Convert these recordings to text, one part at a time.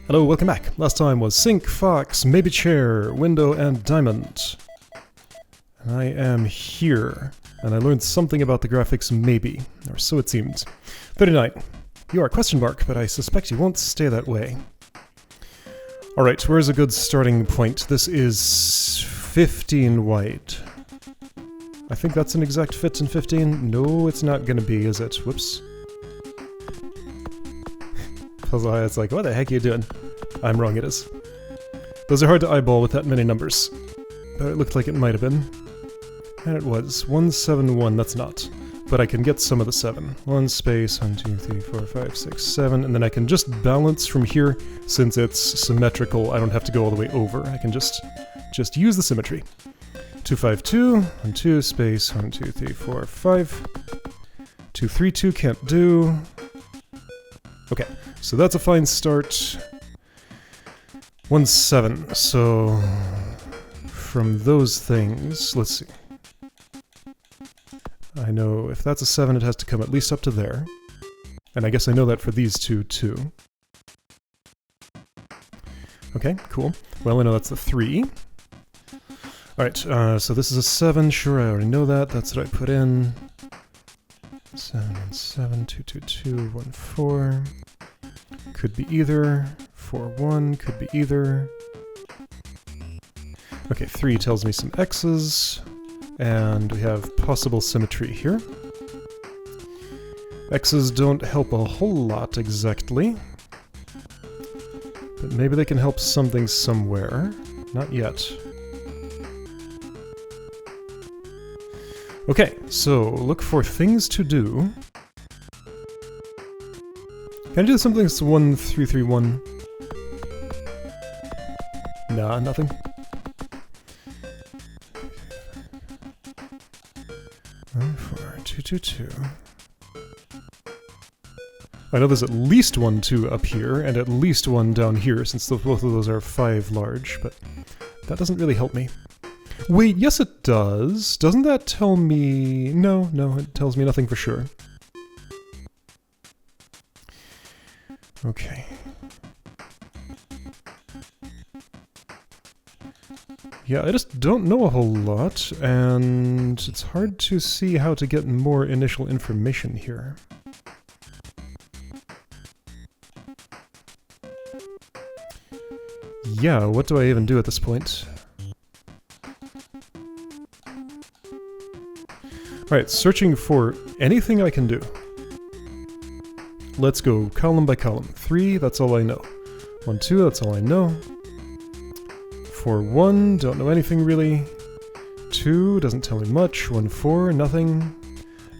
Hello, welcome back. Last time was sink, fox, maybe chair, window, and diamond. And I am here, and I learned something about the graphics maybe, or so it seemed. 39. You are question mark, but I suspect you won't stay that way. Alright, where's a good starting point? This is 15 white. I think that's an exact fit in 15. No, it's not gonna be, is it? Whoops. It's like, what the heck are you doing? I'm wrong, it is. Those are hard to eyeball with that many numbers. But it looked like it might have been. And it was. 171, that's not. But I can get some of the 7. 1 space, 1, 2, 3, 4, 5, 6, 7, and then I can just balance from here. Since it's symmetrical, I don't have to go all the way over. I can just use the symmetry. 252, 1, 2, space, 1, 2, 3, 4, 5. 2, 3, 2, can't do. Okay, so that's a fine start. 1, 7, so from those things, let's see. I know if that's a 7, it has to come at least up to there. And I guess I know that for these two, too. Okay, cool. Well, I know that's a 3. Alright, so this is a 7, sure, I already know that. That's what I put in. 7, 7, 2, 2, 2, 1, 4. Could be either. 4, 1, could be either. Okay, 3 tells me some X's. And we have possible symmetry here. X's don't help a whole lot exactly. But maybe they can help something somewhere. Not yet. Okay, so look for things to do. Can I do something that's 1, 3, 3, 1? Nah, nothing. 1, 4, 2, 2, 2. I know there's at least 1, 2 up here, and at least 1 down here, since both of those are 5 large, but that doesn't really help me. Wait, yes it does. Doesn't that tell me... No, it tells me nothing for sure. Okay. Yeah, I just don't know a whole lot, and it's hard to see how to get more initial information here. Yeah, what do I even do at this point? Alright, searching for anything I can do. Let's go column by column. 3, that's all I know. 1, 2, that's all I know. 4, 1, don't know anything really. 2, doesn't tell me much. 1, 4, nothing.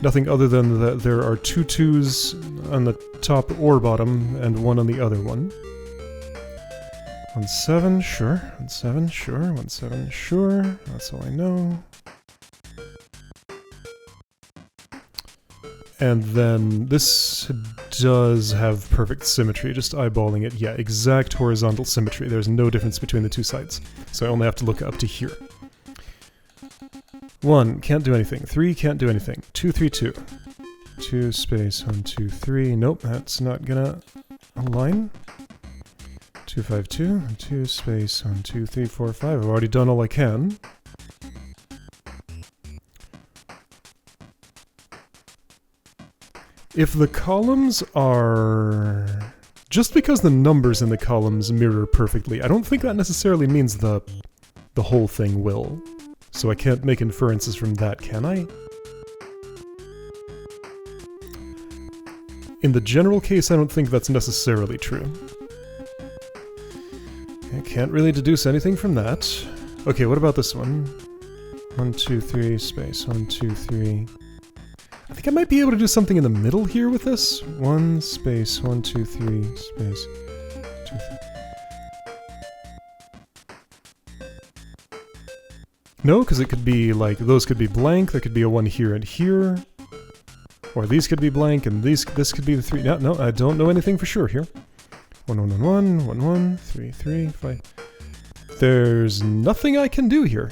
Nothing other than that there are 2 2s on the top or bottom, and 1 on the other one. 1, 7, sure. 1, 7, sure. 1, 7, sure. That's all I know. And then this does have perfect symmetry, just eyeballing it. Yeah, exact horizontal symmetry. There's no difference between the two sides. So I only have to look up to here. 1, can't do anything. 3, can't do anything. 2, 3, 2. 2, space, 1, 2, 3. Nope, that's not gonna align. 2, 5, 2. 2, space, 1, 2, 3, 4, 5. I've already done all I can. If the columns are... Just because the numbers in the columns mirror perfectly, I don't think that necessarily means the whole thing will. So I can't make inferences from that, can I? In the general case, I don't think that's necessarily true. I can't really deduce anything from that. Okay, what about this one? 1, 2, 3, space, 1, 2, 3... I think I might be able to do something in the middle here with this. 1, space, 1, 2, 3, space, 2, 3. No, because it could be like, those could be blank, there could be a 1 here and here. Or these could be blank, and this could be the 3. No, I don't know anything for sure here. 1, 1, 1, 1, 1, 1, 3, 3, 5. There's nothing I can do here.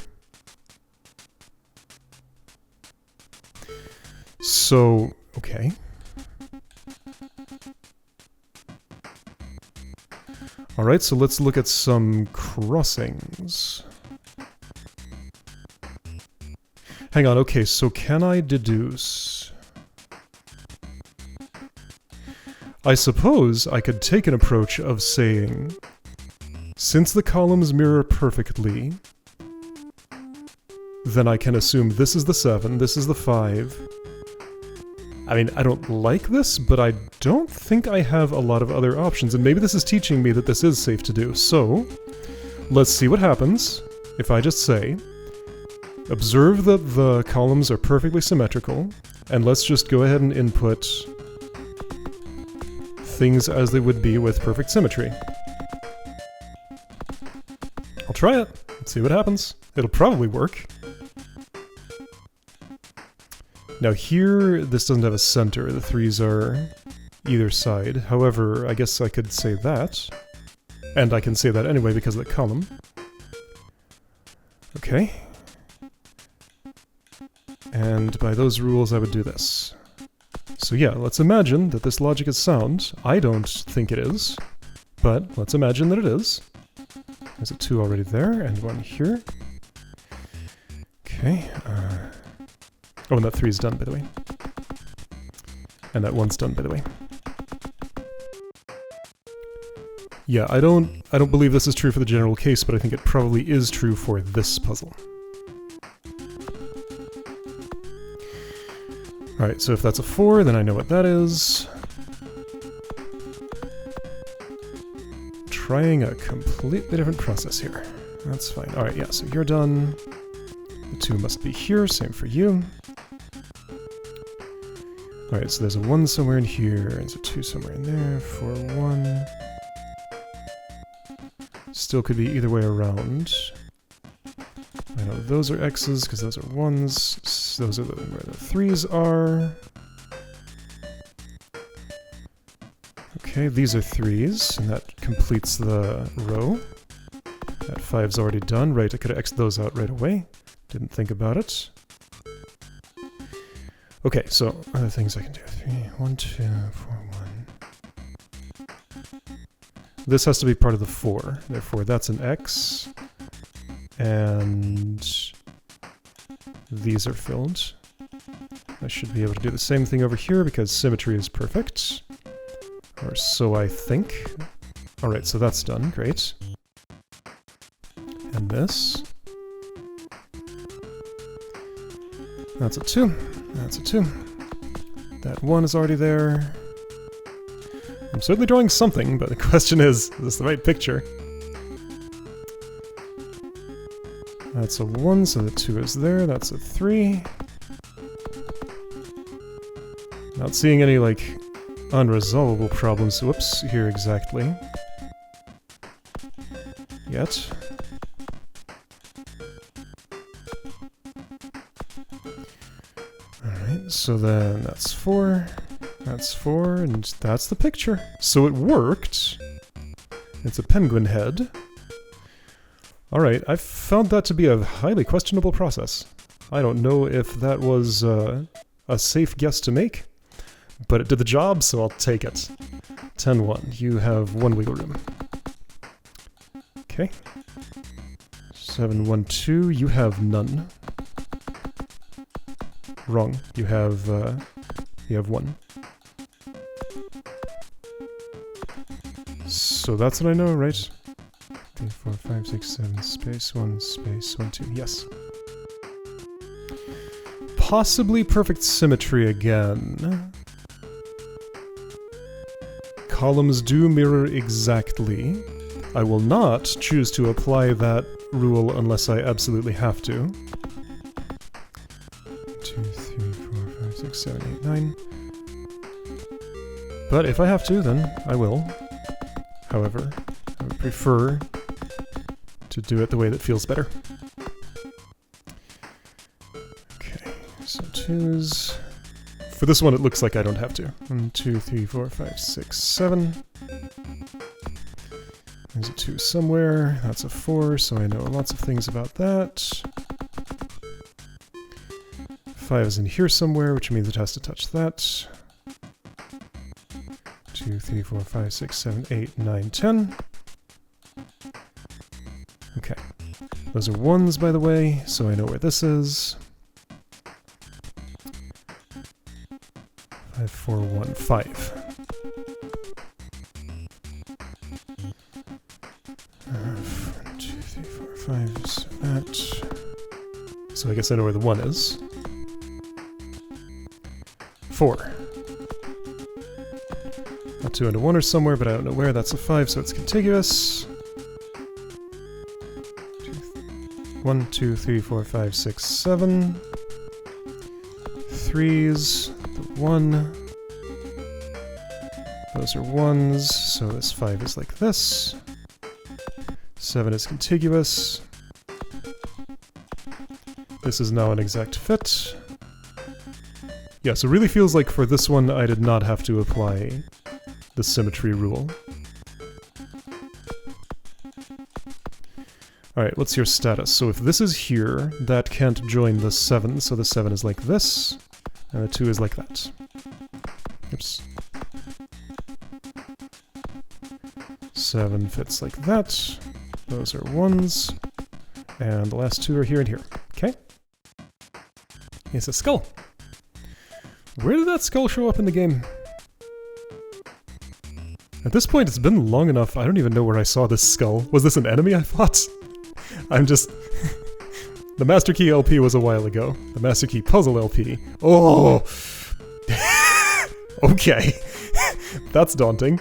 So, okay. Alright, so let's look at some crossings. Hang on, okay, so can I deduce? I suppose I could take an approach of saying, since the columns mirror perfectly, then I can assume this is the 7, this is the 5. I mean, I don't like this, but I don't think I have a lot of other options, and maybe this is teaching me that this is safe to do. So, let's see what happens if I just say, observe that the columns are perfectly symmetrical, and let's just go ahead and input things as they would be with perfect symmetry. I'll try it, let's see what happens. It'll probably work. Now here, this doesn't have a center, the 3s are either side. However, I guess I could say that. And I can say that anyway because of the column. Okay. And by those rules I would do this. So yeah, let's imagine that this logic is sound. I don't think it is, but let's imagine that it is. There's a 2 already there, and 1 here. Okay, oh, and that 3 is done, by the way. And that 1's done, by the way. Yeah, I don't believe this is true for the general case, but I think it probably is true for this puzzle. Alright, so if that's a 4, then I know what that is. Trying a completely different process here. That's fine. Alright, yeah, so you're done. The 2 must be here, same for you. Alright, so there's a 1 somewhere in here, there's a 2 somewhere in there, 4, 1. Still could be either way around. I know those are X's because those are 1s, those are where the 3s are. Okay, these are 3s, and that completes the row. That 5's already done. Right, I could have X'd those out right away. Didn't think about it. Okay, so other things I can do. 3, 1, 2, 4, 1. This has to be part of the 4. Therefore, that's an X. And these are filled. I should be able to do the same thing over here because symmetry is perfect. Or so I think. Alright, so that's done. Great. And this. That's a 2. That's a 2. That 1 is already there. I'm certainly drawing something, but the question is this the right picture? That's a 1, so the 2 is there. That's a 3. Not seeing any, like, unresolvable problems. Whoops, here exactly. Yet. Alright, so then that's 4. That's 4, and that's the picture. So it worked. It's a penguin head. Alright, I found that to be a highly questionable process. I don't know if that was a safe guess to make, but it did the job, so I'll take it. 10-1. You have 1 wiggle room. Okay. 7-1-2. You have none. Wrong. You have 1. So that's what I know, right? 3, 4, 5, 6, 7, space 1, space 1, 2. Yes. Possibly perfect symmetry again. Columns do mirror exactly. I will not choose to apply that rule unless I absolutely have to. 2, 3, 4, 5, 6, 7, 8, 9. But if I have to, then I will. However, I would prefer to do it the way that feels better. Okay, so 2s. For this one, it looks like I don't have to. 1, 2, 3, 4, 5, 6, 7. There's a 2 somewhere. That's a 4, so I know lots of things about that. 5 is in here somewhere, which means it has to touch that. 2, 2, 3, 4, 5, 6, 7, 8, 9, 10. Okay. Those are 1s, by the way, so I know where this is. 5, 4, 1, 5. 1, 2, 3, 4, 5, so that. So I guess I know where the 1 is. 4. A 2 and a 1 are somewhere, but I don't know where. That's a 5, so it's contiguous. 1, 2, 3, 4, 5, 6, 7. 3's, the 1. Those are 1s, so this 5 is like this. 7 is contiguous. This is now an exact fit. Yeah, so it really feels like for this one I did not have to apply the symmetry rule. Alright, what's your status? So if this is here, that can't join the 7, so the 7 is like this, and the 2 is like that. Oops. 7 fits like that. Those are 1s. And the last 2 are here and here. Okay. It's a skull. Where did that skull show up in the game? At this point, it's been long enough, I don't even know where I saw this skull. Was this an enemy I fought? I'm just... The Master Key LP was a while ago. The Master Key Puzzle LP. Oh! Okay. That's daunting.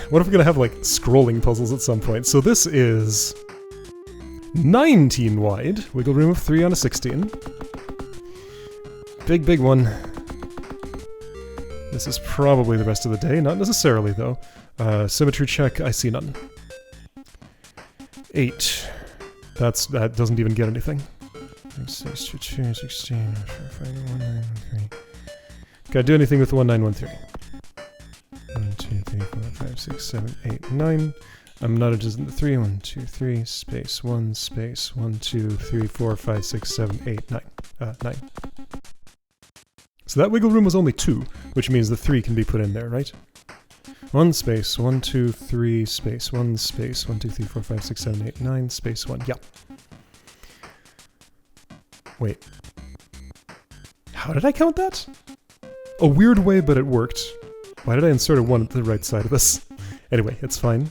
What if we're gonna have, like, scrolling puzzles at some point? So this is... 19 wide. Wiggle room of 3 on a 16. Big, big one. This is probably the rest of the day. Not necessarily, though. Symmetry check, I see none. 8. That doesn't even get anything. 6, 2, 2, 16, 4, 5, 1, 9, 1, 3. Can I do anything with 1913? 1, 2, 3, 4, 5, 6, 7, 8, 9. I'm not interested in the 3. 1, 2, 3, space, 1, space, 1, 2, 3, 4, 5, 6, 7, 8, 9. 9. So that wiggle room was only 2, which means the 3 can be put in there, right? 1 space, 1, 2, 3, space, 1 space, 1, 2, 3, 4, 5, 6, 7, 8, 9, space 1. Yeah. Wait. How did I count that? A weird way, but it worked. Why did I insert a 1 at the right side of this? Anyway, it's fine.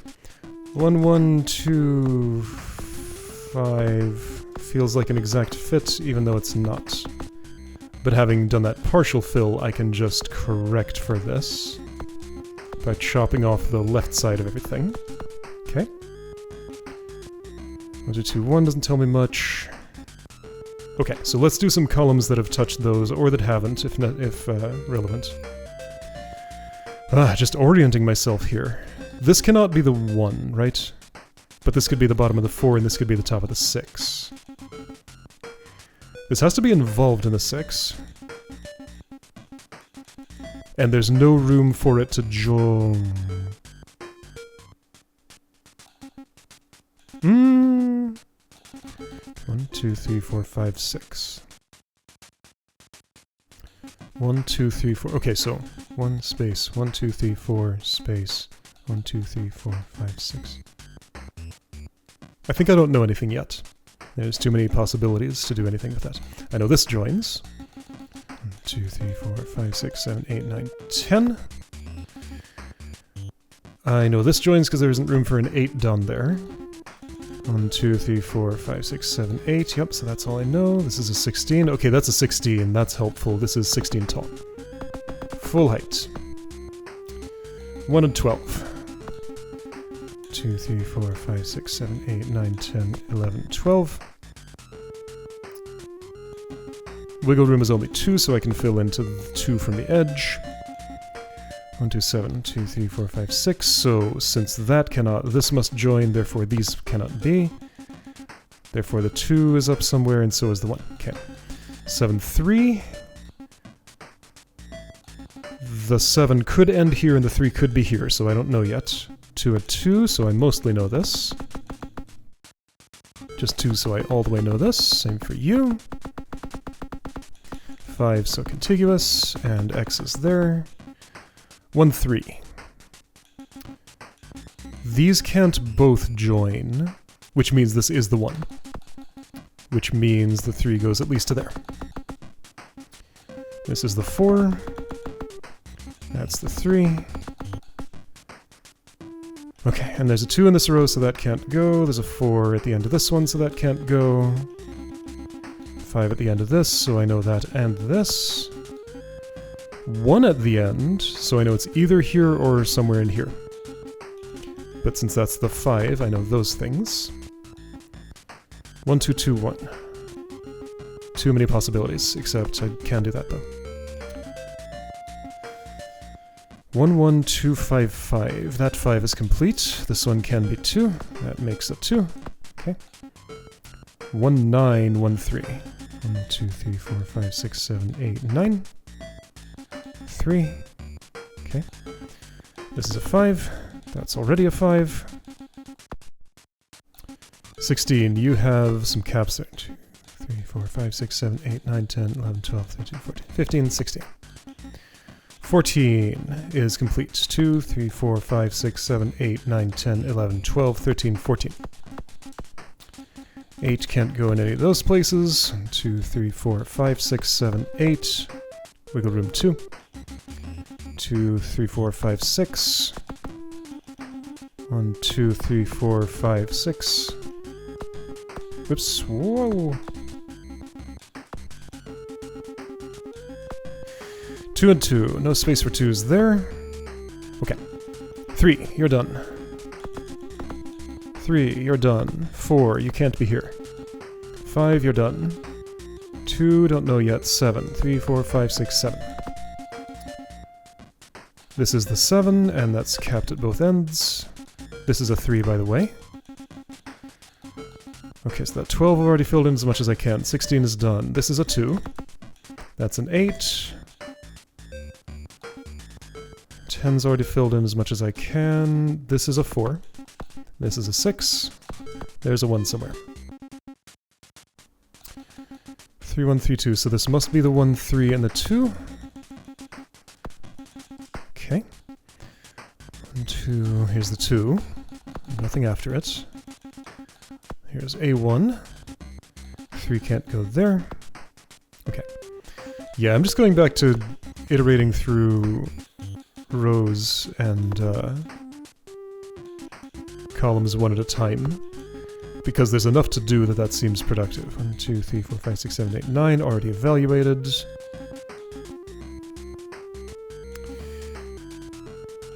1, 1, 2, 5 feels like an exact fit, even though it's not. But having done that partial fill, I can just correct for this by chopping off the left side of everything. Okay. 1, 2, 2, 1 doesn't tell me much. Okay, so let's do some columns that have touched those, or that haven't, if relevant. Just orienting myself here. This cannot be the 1, right? But this could be the bottom of the 4, and this could be the top of the 6. This has to be involved in the 6. And there's no room for it to join. 1, 2, 3, 4, 5, 6. 1, 2, 3, 4. Okay, so 1 space, 1, 2, 3, 4 space, 1, 2, 3, 4, 5, 6. I think I don't know anything yet. There's too many possibilities to do anything with that. I know this joins. 1, 2, 3, 4, 5, 6, 7, 8, 9, 10. I know this joins because there isn't room for an 8 down there. 1, 2, 3, 4, 5, 6, 7, 8. Yep, so that's all I know. This is a 16. Okay, that's a 16. That's helpful. This is 16 tall. Full height. 1 and 12. 2, 3, 4, 5, 6, 7, 8, 9, 10, 11, 12. Wiggle room is only 2, so I can fill into the 2 from the edge. 1, 2, 7, 2, 3, 4, 5, 6. So since that cannot, this must join, therefore these cannot be. Therefore the 2 is up somewhere, and so is the 1. Okay. 7, 3. The 7 could end here, and the 3 could be here, so I don't know yet. 2 and 2, so I mostly know this. Just 2, so I all the way know this. Same for you. 5, so contiguous, and X is there. 1, 3. These can't both join, which means this is the 1. Which means the 3 goes at least to there. This is the 4. That's the 3. Okay, and there's a 2 in this row, so that can't go. There's a 4 at the end of this one, so that can't go. 5 at the end of this, so I know that and this. 1 at the end, so I know it's either here or somewhere in here. But since that's the 5, I know those things. 1, 2, 2, 1. Too many possibilities, except I can do that though. 1, 1, 2, 5, 5. That 5 is complete. This one can be 2. That makes it 2. Okay. 1, 9, 1, 3. 1, 2, 3, 4, 5, 6, 7, 8, 9. 3. Okay. This is a 5. That's already a 5. 16. You have some caps there. 2, 3, 4, 5, 6, 7, 8, 9, 10, 11, 12, 13, 14, 15, 16. 14 is complete. 2, 3, 4, 5, 6, 7, 8, 9, 10, 11, 12, 13, 14. 8 can't go in any of those places. 2, 3, 4, 5, 6, 7, 8. Wiggle room 2. 2, 3, 4, 5, 6. 1, 2, 3, 4, 5, 6. Whoops. Whoa. 2 and 2. No space for 2s there. Okay. 3. You're done. 3. You're done. 4. You can't be here. 5. You're done. 2. Don't know yet. 7. 3, 4, 5, 6, 7. This is the 7, and that's capped at both ends. This is a 3, by the way. Okay, so that 12 I've already filled in as much as I can. 16 is done. This is a 2. That's an 8. 10's already filled in as much as I can. This is a 4. This is a 6. There's a 1 somewhere. 3, 1, 3, 2. So this must be the 1, 3, and the 2. Okay. 1, 2. Here's the 2. Nothing after it. Here's A1. 3 can't go there. Okay. Yeah, I'm just going back to iterating through rows and columns one at a time, because there's enough to do that seems productive. 1, 2, 3, 4, 5, 6, 7, 8, 9 already evaluated.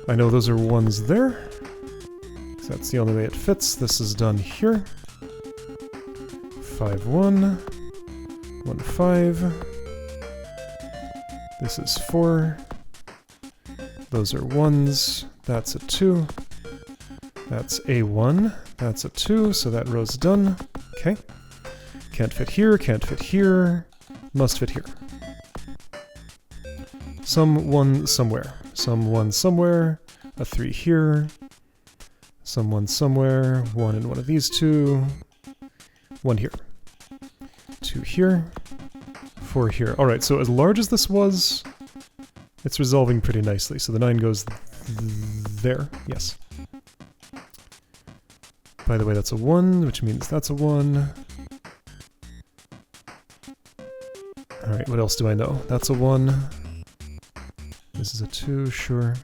I know those are 1s there, so that's the only way it fits. This is done here. 5, 1, 1, 5. This is 4. Those are 1s. That's a 2. That's A1. That's a 2, so that row's done. Okay. Can't fit here, can't fit here. Must fit here. Some 1 somewhere. Some 1 somewhere. A 3 here. Some 1 somewhere. 1 in one of these 2. 1 here. 2 here. 4 here. Alright, so as large as this was, it's resolving pretty nicely. So the 9 goes there. Yes. By the way, that's a 1, which means that's a 1. Alright, what else do I know? That's a 1. This is a 2, sure.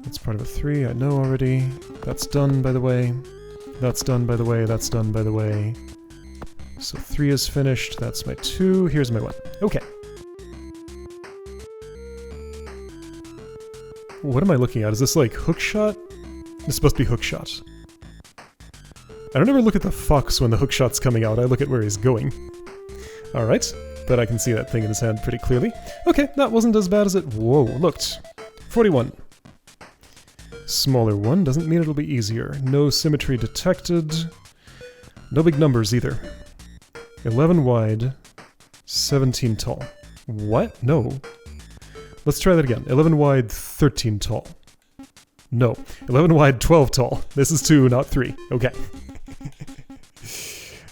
That's part of a 3, I know already. That's done, by the way. That's done, by the way. That's done, by the way. So 3 is finished. That's my 2. Here's my 1. Okay. What am I looking at? Is this like hookshot? This is supposed to be hookshot. I don't ever look at the fox when the hookshot's coming out. I look at where he's going. Alright. But I can see that thing in his hand pretty clearly. Okay, that wasn't as bad as it... Whoa, looked. 41. Smaller one doesn't mean it'll be easier. No symmetry detected. No big numbers either. 11 wide, 17 tall. What? No. Let's try that again. 11 wide, 13 tall. No. 11 wide, 12 tall. This is 2, not 3. Okay.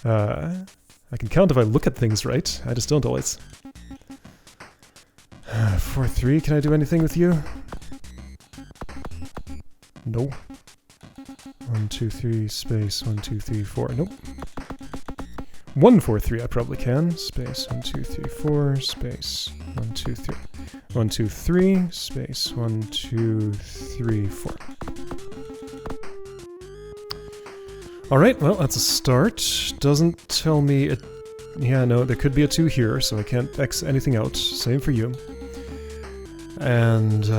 I can count if I look at things right. I just don't always. 4, 3. Can I do anything with you? No. 1, 2, 3, space, 1, 2, 3, 4. Nope. 1, 4, 3, I probably can. Space, 1, 2, 3, 4, space, 1, 2, 3. 1, 2, 3, space, 1, 2, 3, 4. Alright, well, that's a start. Doesn't tell me it... Yeah, no, there could be a 2 here, so I can't X anything out. Same for you. And,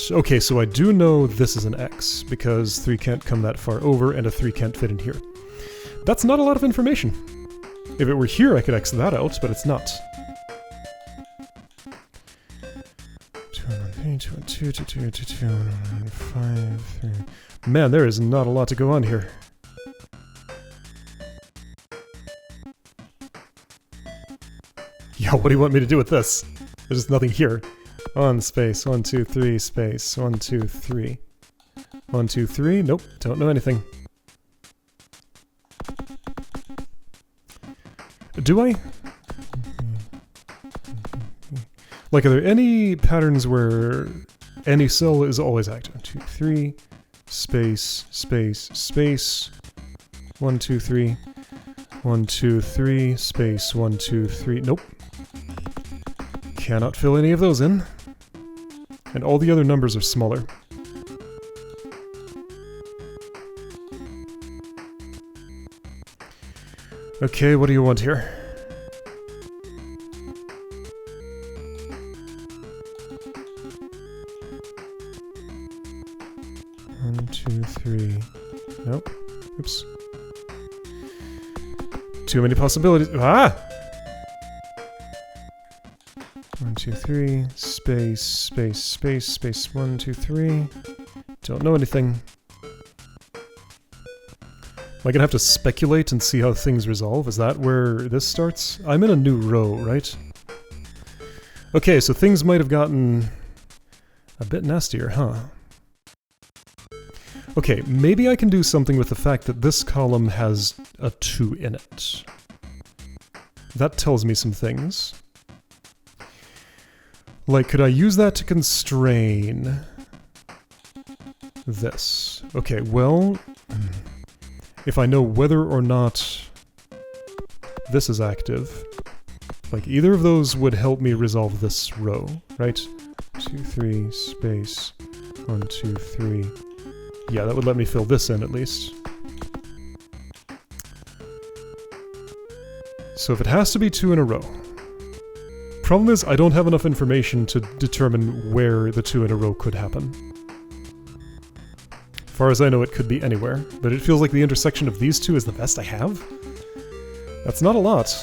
okay, so I do know this is an X, because 3 can't come that far over, and a 3 can't fit in here. That's not a lot of information. If it were here, I could X that out, but it's not. 2, 1, 2, 2, 2, 2, 2, 1, 5, 3. Man, there is not a lot to go on here. Yeah, what do you want me to do with this? There's just nothing here. 1, space, 1, 2, 3, space, 1, 2, 3. 1, 2, 3, nope, don't know anything. Do I? Like, are there any patterns where any cell is always active? 1, 2, 3, space, space, space, 1, 2, 3, 1, 2, 3, space, 1, 2, 3, nope. Cannot fill any of those in. And all the other numbers are smaller. Okay, what do you want here? One, 2, 3. Nope. Oops. Too many possibilities. Ah! 1, 2, 3. Space, space, space, space. 1, 2, 3. Don't know anything. Am I gonna have to speculate and see how things resolve? Is that where this starts? I'm in a new row, right? Okay, so things might have gotten a bit nastier, huh? Okay, maybe I can do something with the fact that this column has a 2 in it. That tells me some things. Like, could I use that to constrain this? Okay, well... If I know whether or not this is active, like either of those would help me resolve this row, right? 2, 3, space, 1, 2, 3. Yeah, that would let me fill this in at least. So if it has to be 2 in a row. Problem is, I don't have enough information to determine where the 2 in a row could happen. As far as I know, it could be anywhere, but it feels like the intersection of these two is the best I have? That's not a lot.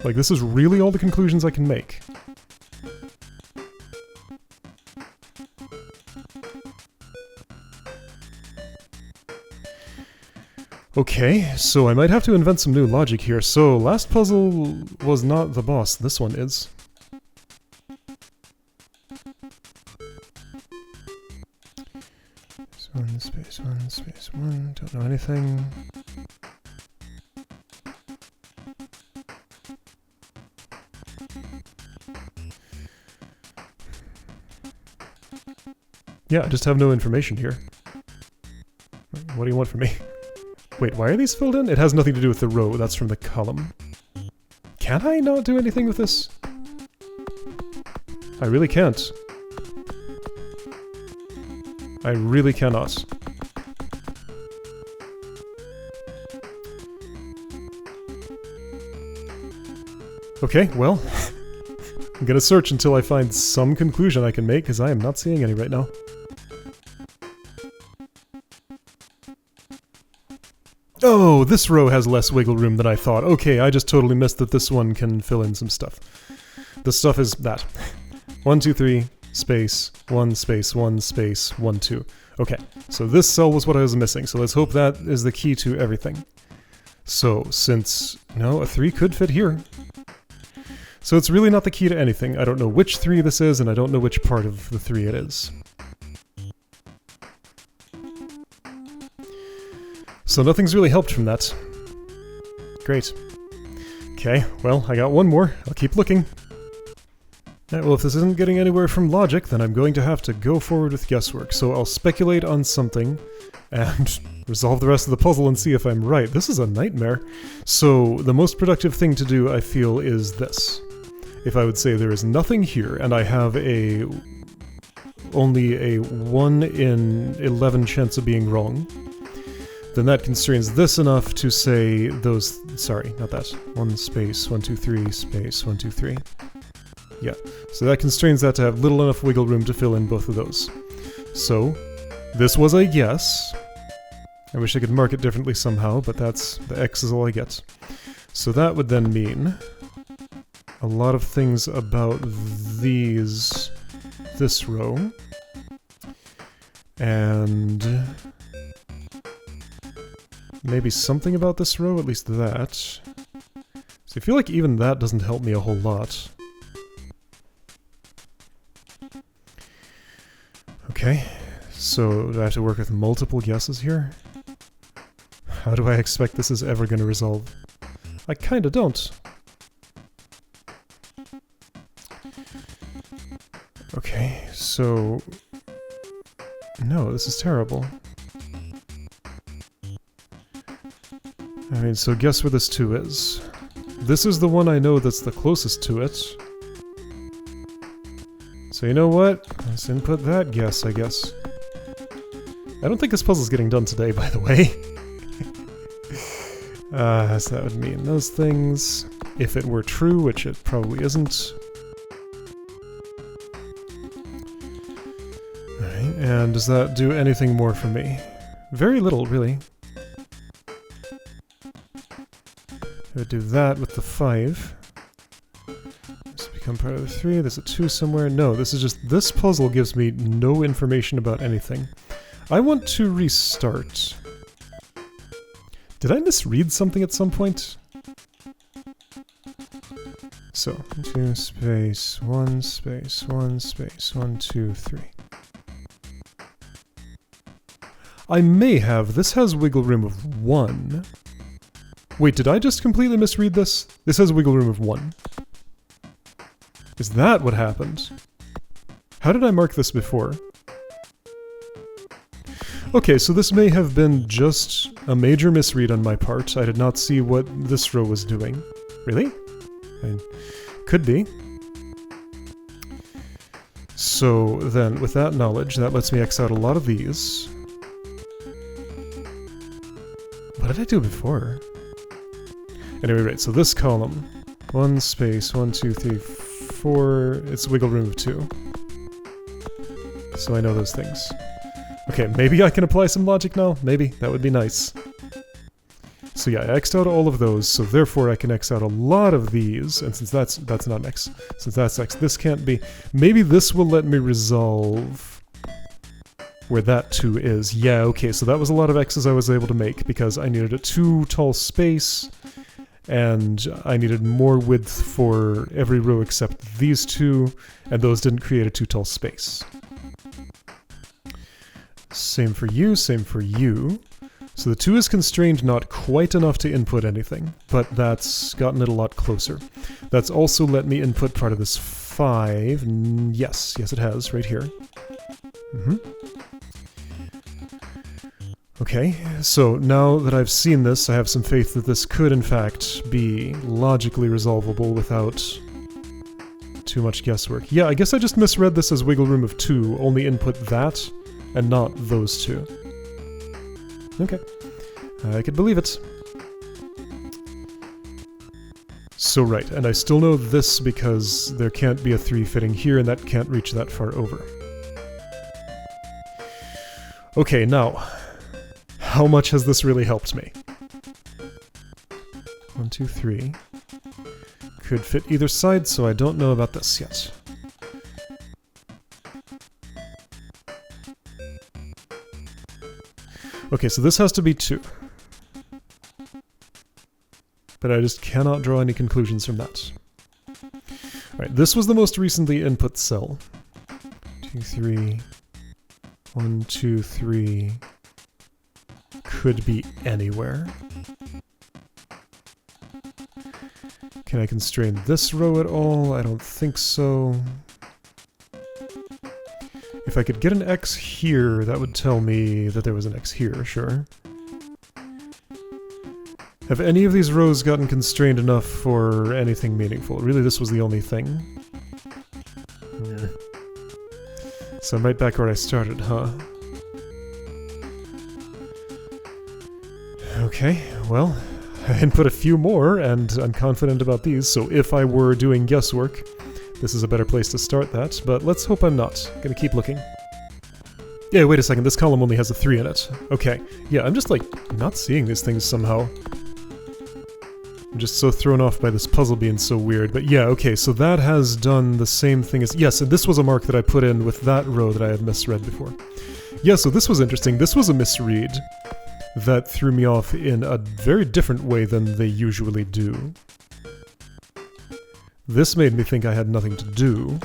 Like, this is really all the conclusions I can make. Okay, so I might have to invent some new logic here. So, last puzzle was not the boss, this one is. One, space, 1, don't know anything. Yeah, I just have no information here. What do you want from me? Wait, why are these filled in? It has nothing to do with the row, that's from the column. Can I not do anything with this? I really can't. I really cannot. Okay, well, I'm gonna search until I find some conclusion I can make, because I am not seeing any right now. Oh, this row has less wiggle room than I thought. Okay, I just totally missed that this one can fill in some stuff. The stuff is that. 1, 2, 3, space, 1, space, 1, space, 1, 2. Okay, so this cell was what I was missing, so let's hope that is the key to everything. So, since... no, a 3 could fit here. So it's really not the key to anything. I don't know which 3 this is, and I don't know which part of the 3 it is. So nothing's really helped from that. Great. Okay, well, I got one more. I'll keep looking. Alright, well, if this isn't getting anywhere from logic, then I'm going to have to go forward with guesswork. So I'll speculate on something and resolve the rest of the puzzle and see if I'm right. This is a nightmare. So the most productive thing to do, I feel, is this. If I would say there is nothing here, and I have only a 1 in 11 chance of being wrong, then that constrains this enough to say those... Sorry, not that. 1 space, 1, 2, 3, space, 1, 2, 3. Yeah, so that constrains that to have little enough wiggle room to fill in both of those. So, this was a guess. I wish I could mark it differently somehow, but that's... the X is all I get. So that would then mean a lot of things about this row, and maybe something about this row, at least that. So I feel like even that doesn't help me a whole lot. Okay, so do I have to work with multiple guesses here? How do I expect this is ever going to resolve? I kinda don't. Okay, so... No, this is terrible. I mean, so guess where this 2 is. This is the one I know that's the closest to it. So you know what? Let's input that guess, I guess. I don't think this puzzle's getting done today, by the way. So that would mean those things. If it were true, which it probably isn't. Alright, and does that do anything more for me? Very little, really. I would do that with the 5. This become part of the 3. There's a 2 somewhere. No, this is just... this puzzle gives me no information about anything. I want to restart. Did I misread something at some point? So, 2 space, 1 space, 1 space, 1, 2, 3. I may have. This has wiggle room of 1. Wait, did I just completely misread this? This has a wiggle room of 1. Is that what happened? How did I mark this before? Okay, so this may have been just a major misread on my part. I did not see what this row was doing. Really? Could be. So then, with that knowledge, that lets me X out a lot of these. What did I do before? Anyway, right, so this column. 1 space, 1, 2, 3, 4... it's wiggle room of 2. So I know those things. Okay, maybe I can apply some logic now? Maybe. That would be nice. So yeah, I X'd out all of those, so therefore I can X out a lot of these, and since that's not an X, since that's X, this can't be... maybe this will let me resolve where that 2 is. Yeah, okay, so that was a lot of X's I was able to make, because I needed a too tall space, and I needed more width for every row except these 2, and those didn't create a too tall space. Same for you, same for you. So the 2 is constrained not quite enough to input anything, but that's gotten it a lot closer. That's also let me input part of this 5. Yes, it has, right here. Okay, so now that I've seen this, I have some faith that this could in fact be logically resolvable without too much guesswork. Yeah, I guess I just misread this as wiggle room of 2, only input that, and not those 2. Okay, I could believe it. So right, and I still know this because there can't be a 3 fitting here, and that can't reach that far over. Okay, now, how much has this really helped me? 1, 2, 3. Could fit either side, so I don't know about this yet. Okay, so this has to be 2. But I just cannot draw any conclusions from that. Alright, this was the most recently input cell. 2, 3... 1, 2, 3... Could be anywhere. Can I constrain this row at all? I don't think so. If I could get an X here, that would tell me that there was an X here, sure. Have any of these rows gotten constrained enough for anything meaningful? Really, this was the only thing. Yeah. So I'm right back where I started, huh? Okay, well, I input a few more, and I'm confident about these, so if I were doing guesswork, this is a better place to start that, but let's hope I'm not. Gonna keep looking. Yeah, wait a second, this column only has a 3 in it. Okay, yeah, I'm just, like, not seeing these things somehow. I'm just so thrown off by this puzzle being so weird, but yeah, okay, so that has done the same thing as... Yes, and this was a mark that I put in with that row that I had misread before. Yeah, so this was interesting. This was a misread that threw me off in a very different way than they usually do. This made me think I had nothing to do,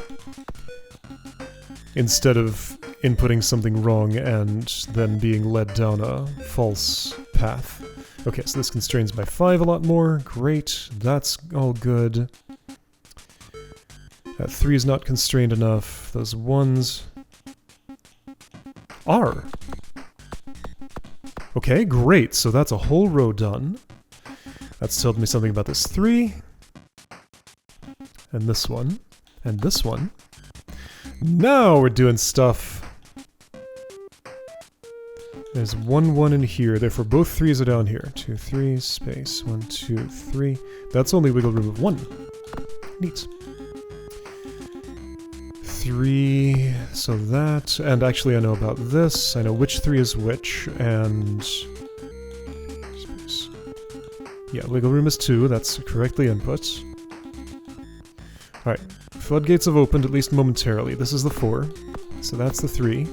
instead of inputting something wrong and then being led down a false path. Okay, so this constrains by 5 a lot more. Great, that's all good. That 3 is not constrained enough. Those 1s are. Okay, great, so that's a whole row done. That's told me something about this 3. And this one. And this one. Now we're doing stuff. There's 1 1 in here, therefore both 3s are down here. 2 3, space, 1 2 3. That's only wiggle room of 1. Neat. 3, so that, and actually I know about this. I know which 3 is which, and... Space. Yeah, wiggle room is 2, that's correctly input. Alright, floodgates have opened, at least momentarily. This is the 4, so that's the 3.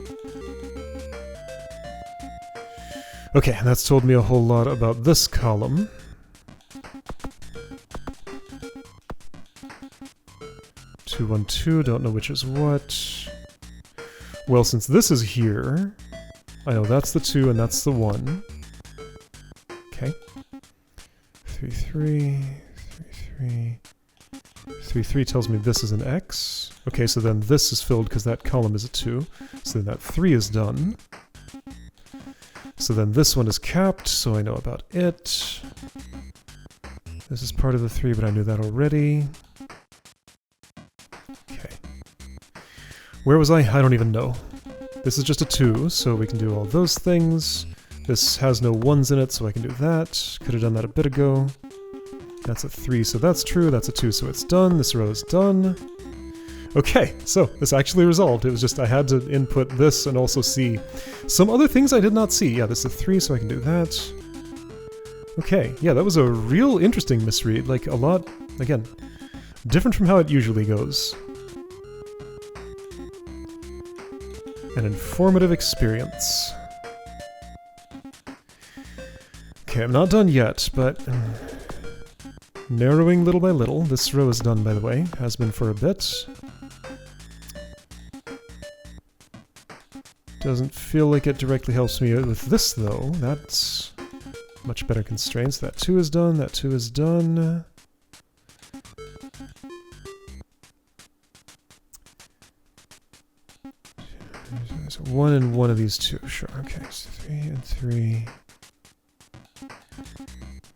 Okay, and that's told me a whole lot about this column. Two, 1 2, don't know which is what. Well, since this is here, I know that's the 2 and that's the 1. Okay. 3 3, 3 3. 3 3 tells me this is an X. Okay, so then this is filled because that column is a 2. So then that 3 is done. So then this one is capped, so I know about it. This is part of the 3, but I knew that already. Okay. Where was I? I don't even know. This is just a 2, so we can do all those things. This has no 1s in it, so I can do that. Could have done that a bit ago. That's a 3, so that's true. That's a 2, so it's done. This row is done. Okay, so this actually resolved. It was just I had to input this and also see some other things I did not see. Yeah, this is a 3, so I can do that. Okay, yeah, that was a real interesting misread. Like, a lot, again, different from how it usually goes. An informative experience. Okay, I'm not done yet, but... narrowing little by little. This row is done, by the way. Has been for a bit. Doesn't feel like it directly helps me with this, though. That's much better constraints. That 2 is done, that 2 is done. There's 1 and 1 of these 2, sure. Okay, so 3 and 3.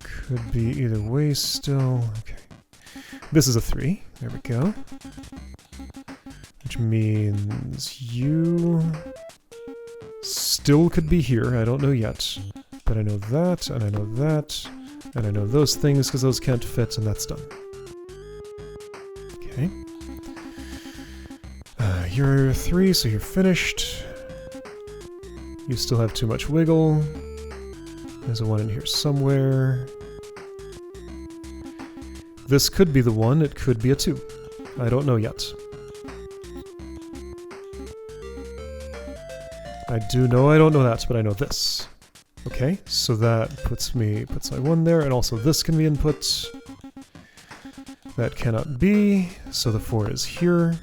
Could be either way still. Okay. This is a 3. There we go. Which means you... still could be here, I don't know yet. But I know that, and I know that, and I know those things because those can't fit, and that's done. Okay. You're 3, so you're finished. You still have too much wiggle. There's a 1 in here somewhere. This could be the 1, it could be a 2. I don't know yet. I do know I don't know that, but I know this. Okay, so that puts my 1 there, and also this can be input. That cannot be, so the 4 is here.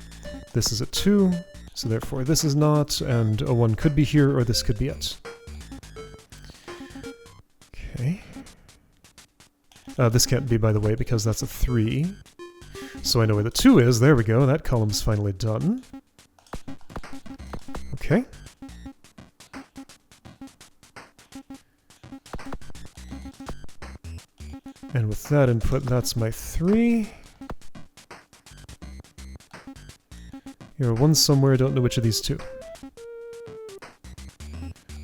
This is a 2, so therefore this is not, and a 1 could be here, or this could be it. Okay. This can't be, by the way, because that's a 3. So I know where the 2 is. There we go. That column's finally done. Okay. And with that input, that's my 3. Here, 1 somewhere, don't know which of these 2.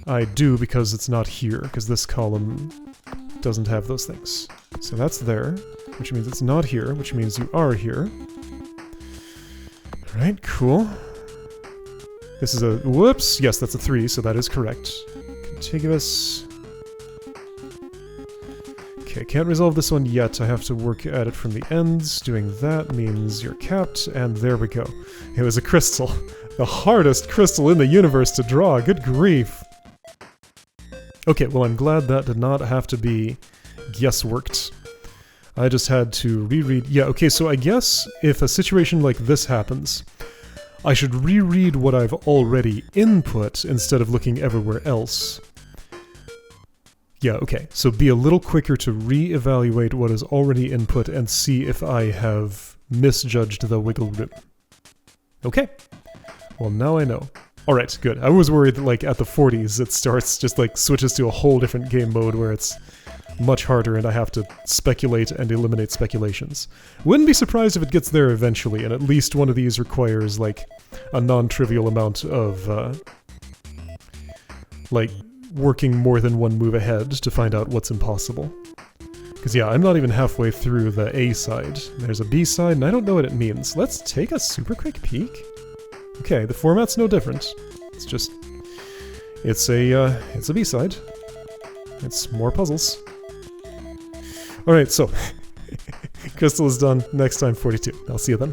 I do because it's not here, because this column doesn't have those things. So that's there, which means it's not here, which means you are here. Alright, cool. This is a... whoops! Yes, that's a 3, so that is correct. Contiguous... Okay, can't resolve this one yet. I have to work at it from the ends. Doing that means you're capped, and there we go. It was a crystal. The hardest crystal in the universe to draw. Good grief. Okay, well, I'm glad that did not have to be guessworked. I just had to reread... Yeah, okay, so I guess if a situation like this happens, I should reread what I've already input instead of looking everywhere else. Yeah, okay, so be a little quicker to re-evaluate what is already input and see if I have misjudged the wiggle room. Okay, well now I know. Alright, good. I was worried that like at the 40s it starts, just like switches to a whole different game mode where it's much harder and I have to speculate and eliminate speculations. Wouldn't be surprised if it gets there eventually, and at least one of these requires like a non-trivial amount of like working more than one move ahead to find out what's impossible. Because yeah, I'm not even halfway through the A side. There's a B side, and I don't know what it means. Let's take a super quick peek. Okay, the format's no different. It's just... it's a B side. It's more puzzles. Alright, so... Crystal is done. Next time, 42. I'll see you then.